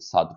7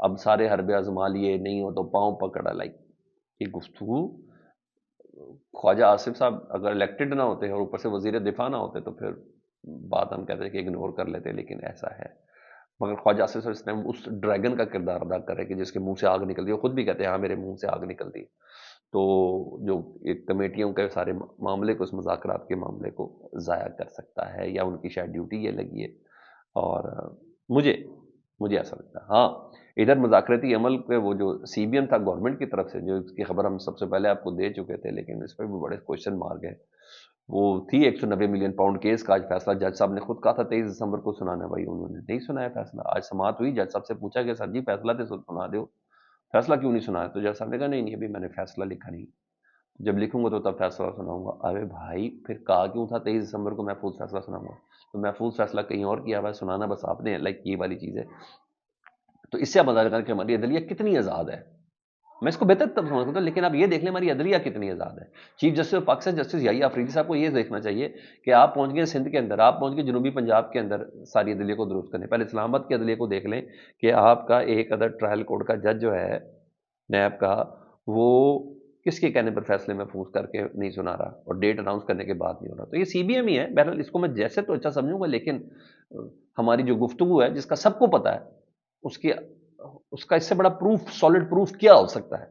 اب سارے حربے آزما لیے، نہیں ہو تو پاؤں پکڑا، لائک یہ گفتگو. خواجہ آصف صاحب اگر الیکٹڈ نہ ہوتے اور اوپر سے وزیر دفاع نہ ہوتے تو پھر بات ہم کہتے ہیں کہ اگنور کر لیتے، لیکن ایسا ہے. مگر خواجہ آصف صاحب اس ٹائم اس ڈریگن کا کردار ادا کر رہے کہ جس کے منہ سے آگ نکلتی ہے. وہ خود بھی کہتے ہیں ہاں میرے منہ سے آگ نکلتی ہے. تو جو ایک کمیٹیوں کے سارے معاملے کو، اس مذاکرات کے معاملے کو ضائع کر سکتا ہے، یا ان کی شاید ڈیوٹی یہ لگی ہے. اور مجھے ایسا لگتا ہے. ہاں ادھر مذاکراتی عمل کے وہ جو سی بی ایم تھا گورنمنٹ کی طرف سے، جو اس کی خبر ہم سب سے پہلے آپ کو دے چکے تھے، لیکن اس پہ بھی بڑے کوشچن مارک ہیں. وہ تھی 190 ملین پاؤنڈ کیس کا آج فیصلہ جج صاحب نے خود کہا تھا 23 دسمبر کو سنانا، بھائی انہوں نے نہیں سنایا فیصلہ. آج سماعت ہوئی، جج صاحب سے پوچھا کہ سر جی فیصلہ تو سنا دو، فیصلہ کیوں نہیں سنایا؟ تو جج صاحب نے کہا نہیں ابھی میں نے فیصلہ لکھا نہیں، جب لکھوں گا تو تب فیصلہ سناؤں گا. ارے بھائی پھر کہا کیوں تھا 23 دسمبر کو محفوظ فیصلہ سناؤں گا؟ تو محفوظ فیصلہ کہیں اور کیا ہوا ہے، سنانا بس آپ نے. لائک یہ والی چیز ہے. تو اس سے آپ اندازہ کریں کہ ہماری عدلیہ کتنی آزاد ہے. میں اس کو بہتر تب سمجھتا ہوں، لیکن آپ یہ دیکھ لیں ہماری عدلیہ کتنی آزاد ہے. Chief justice of Pakistan justice Yahya Afridi صاحب کو یہ دیکھنا چاہیے کہ آپ پہنچ گئے سندھ کے اندر، آپ پہنچ گئے جنوبی پنجاب کے اندر ساری عدلیہ کو درست کرنے. پہلے اسلام آباد کی عدلیہ کو دیکھ لیں کہ آپ کا ایک ادر ٹرائل کورٹ کا جج جو ہے نیب کا، وہ کس کے کہنے پر فیصلے محفوظ کر کے نہیں سنا رہا، اور ڈیٹ اناؤنس کرنے کے بعد نہیں ہو رہا. تو یہ سی بی ایم ہی ہے. بہرحال اس کو میں جیسے تو اچھا سمجھوں گا، لیکن ہماری جو گفتگو ہے جس کا سب کو پتا ہے، اس کا اس سے بڑا پروف، سالڈ پروف کیا ہو سکتا ہے؟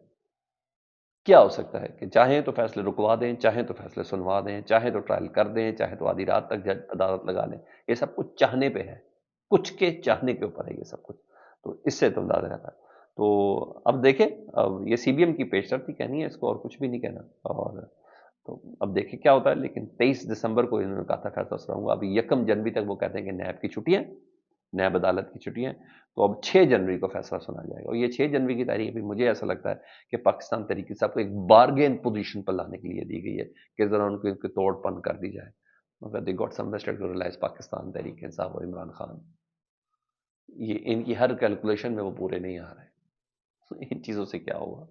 کیا ہو سکتا ہے کہ چاہیں تو فیصلے رکوا دیں، چاہیں تو فیصلے سنوا دیں، چاہیں تو ٹرائل کر دیں، چاہیں تو آدھی رات تک جج عدالت لگا لیں. یہ سب کچھ چاہنے پہ ہے، کچھ کے چاہنے کے اوپر ہے یہ سب کچھ. تو اس سے تو اندازہ رہتا ہے. تو اب دیکھیں، اب یہ سی بی ایم کی پیش رفت ہی کہنی ہے اس کو، اور کچھ بھی نہیں کہنا. اور تو اب دیکھیں کیا ہوتا ہے. لیکن 23 دسمبر کو انہوں نے کہا تھا فیصلہ سناؤں گا. ابھی 1 جنوری تک وہ کہتے ہیں کہ نیب کی چھٹیاں، نیب عدالت کی چھٹیاں. تو اب 6 جنوری کو فیصلہ سنا جائے گا. اور یہ 6 جنوری کی تاریخ بھی مجھے ایسا لگتا ہے کہ پاکستان تحریک انصاف کو ایک بارگین پوزیشن پر لانے کے لیے دی گئی ہے کہ ذرا ان کو توڑ پن کر دی جائے. مگر they got some mister to realise Pakistan Tehreek Insaf اور عمران خان، یہ ان کی ہر کیلکولیشن میں وہ پورے نہیں آ رہے. ان چیزوں سے کیا ہوگا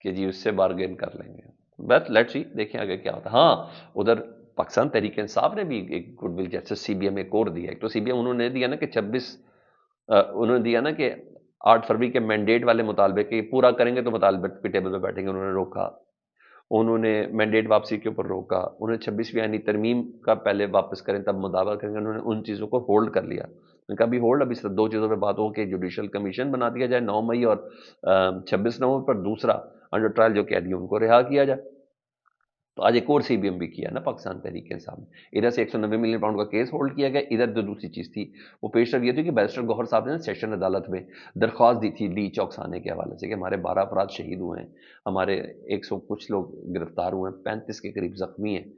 کہ جی اس سے بارگین کر لیں گے. بٹ لیٹ سی، دیکھیں آگے کیا ہوتا ہے. ہاں ادھر پاکستان تحریک انصاف نے بھی ایک گڈ ول جیسے سی بی ایم ایک اور دیا ہے. تو سی بی ایم انہوں نے دیا نا کہ 26 انہوں نے دیا نا کہ 8 فروری کے مینڈیٹ والے مطالبے کے پورا کریں گے تو مطالبے کی ٹیبل پہ بیٹھیں گے. انہوں نے روکا. انہوں نے مینڈیٹ واپسی کے اوپر روکا. انہوں نے 26ویں آئینی ترمیم کا پہلے واپس کریں تب مطالبہ کریں گے. انہوں نے ان چیزوں کو ہولڈ کر لیا. ان کا بھی ہولڈ ابھی صرف 2 چیزوں پہ بات ہو کہ جوڈیشل کمیشن بنا دیا جائے 9 مئی اور 26 نومبر پر. دوسرا انڈر ٹرائل جو قیدی ان کو رہا کیا جائے. تو آج ایک اور سی بی ایم بھی کیا نا پاکستان تحریک انصاف نے. ادھر سے 190 ملین پاؤنڈ کا کیس ہولڈ کیا گیا. ادھر جو دوسری چیز تھی وہ پیش رفت یہ تھی کہ بیرسٹر گوہر صاحب نے سیشن عدالت میں درخواست دی تھی لی چوکسانے کے حوالے سے کہ ہمارے 12 افراد شہید ہوئے ہیں، ہمارے 100 کچھ لوگ گرفتار ہوئے ہیں، 35 کے قریب زخمی ہیں.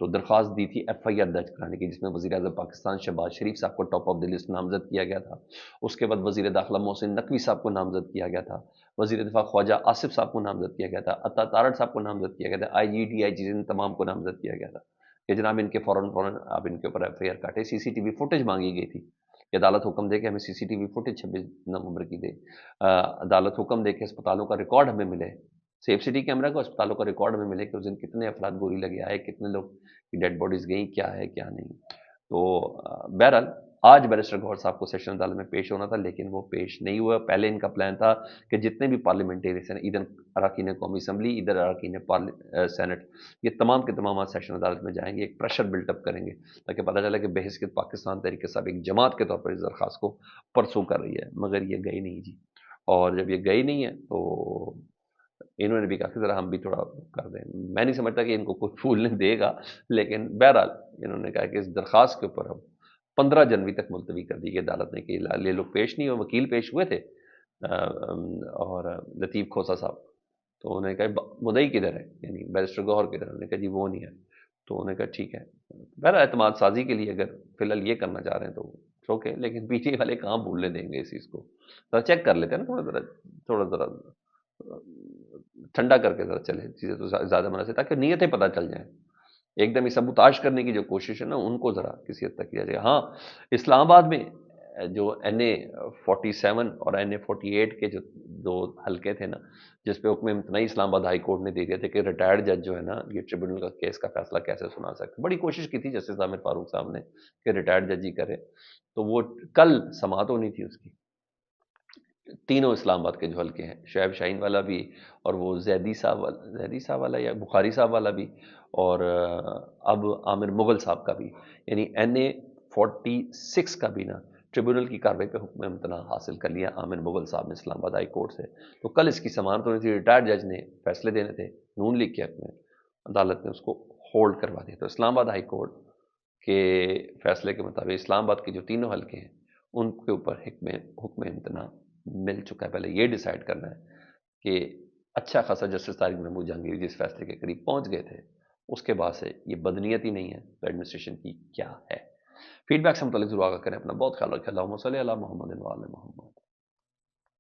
تو درخواست دی تھی ایف آئی آر درج کرانے کی، جس میں وزیر اعظم پاکستان شہباز شریف صاحب کو ٹاپ آف دی لسٹ نامزد کیا گیا تھا. اس کے بعد وزیر داخلہ محسن نقوی صاحب کو نامزد کیا گیا تھا. وزیر دفاع خواجہ آصف صاحب کو نامزد کیا گیا تھا. عطا تارڑ صاحب کو نامزد کیا گیا تھا. آئی جی ڈی آئی جی ان تمام کو نامزد کیا گیا تھا کہ جناب ان کے فوراً آپ ان کے اوپر ایف آئی آر کاٹے. سی سی ٹی وی فوٹیج مانگی گئی تھی کہ عدالت حکم دے کہ ہمیں سی سی ٹی وی فوٹیج 26 نومبر کی دے. عدالت حکم دے کہ اسپتالوں کا ریکارڈ ہمیں ملے، سیف سٹی کیمرہ کو اسپتالوں کا ریکارڈ ہمیں ملے کہ اس دن کتنے افراد گولی لگے آئے، کتنے لوگ کی ڈیڈ باڈیز گئیں، کیا ہے کیا نہیں. تو بہرحال آج بیرسٹر گوہر صاحب کو سیشن عدالت میں پیش ہونا تھا، لیکن وہ پیش نہیں ہوا. پہلے ان کا پلان تھا کہ جتنے بھی پارلیمنٹریز ہیں، ادھر اراکین قومی اسمبلی، ادھر اراکین سینٹ، یہ تمام کے تمام آج سیشن عدالت میں جائیں گے، ایک پریشر بلٹ اپ کریں گے تاکہ پتہ چلے کہ بحیثیت پاکستان تحریک انصاف ایک جماعت کے طور پر اس درخواست کو پرسو کر رہی ہے. مگر یہ گئی نہیں جی. اور جب یہ گئی نہیں ہے تو انہوں نے بھی کہا کہ ذرا ہم بھی تھوڑا کر دیں. میں نہیں سمجھتا کہ ان کو کوئی پھول نہیں دے گا، لیکن بہرحال انہوں نے کہا کہ اس درخواست کے اوپر اب 15 جنوری تک ملتوی کر دی گئی عدالت نے کہ یہ لوگ پیش نہیں ہوئے. وکیل پیش ہوئے تھے اور لطیف کھوسہ صاحب. تو انہوں نے کہا مدعی کدھر ہے، یعنی بیرسٹر گوہر کدھر ہے؟ انہوں نے کہا جی وہ نہیں ہے. تو انہوں نے کہا ٹھیک ہے، بہرحال اعتماد سازی کے لیے اگر فی الحال یہ کرنا چاہ رہے ہیں تو اوکے، لیکن پیچھے والے کہاں بھولنے دیں گے اس چیز کو. ذرا چیک کر لیتے ہیں نا، تھوڑا ذرا ٹھنڈا کر کے ذرا چلے چیزیں تو زیادہ مناسب، تاکہ نیتیں پتہ چل جائیں. ایک دم سبوتاش کرنے کی جو کوشش ہے نا، ان کو ذرا کسی حد تک کیا جائے. ہاں اسلام آباد میں جو این اے 47 اور این اے 48 کے جو 2 حلقے تھے نا، جس پہ حکم امتناعی اسلام آباد ہائی کورٹ نے دے دیا تھا کہ ریٹائرڈ جج جو ہے نا یہ ٹریبونل کا کیس کا فیصلہ کیسے سنا سکتے. بڑی کوشش کی تھی جسٹس عامر فاروق صاحب نے کہ ریٹائرڈ جج ہی کرے. تو وہ کل سماعت ہونی تھی اس کی، تینوں اسلام آباد کے جو حلقے ہیں، شعیب شاہین والا بھی، اور وہ زیدی صاحب والا یا بخاری صاحب والا بھی، اور اب عامر مغل صاحب کا بھی، یعنی NA 46 کا بھی نا ٹریبونل کی کارروائی پہ حکم امتناع حاصل کر لیا عامر مغل صاحب نے اسلام آباد ہائی کورٹ سے۔ تو کل اس کی سماعت ہونی تھی، ریٹائرڈ جج نے فیصلے دینے تھے نون لیگ کے حق میں، عدالت نے اس کو ہولڈ کروا دیا۔ تو اسلام آباد ہائی کورٹ کے فیصلے کے مطابق اسلام آباد کے جو تینوں حلقے ہیں ان کے اوپر حکم امتناع مل چکا ہے۔ پہلے یہ ڈیسائیڈ کرنا ہے کہ اچھا خاصا جسٹس طارق محمود جہانگیر جس فیصلے کے قریب پہنچ گئے تھے، اس کے بعد سے یہ بدنیت ہی نہیں ہے تو ایڈمنسٹریشن کی کیا ہے؟ فیڈ بیک سے متعلق ضرور آگاہ کریں، اپنا بہت خیال رکھیں۔ اللہم صلی علی محمد و آل محمد۔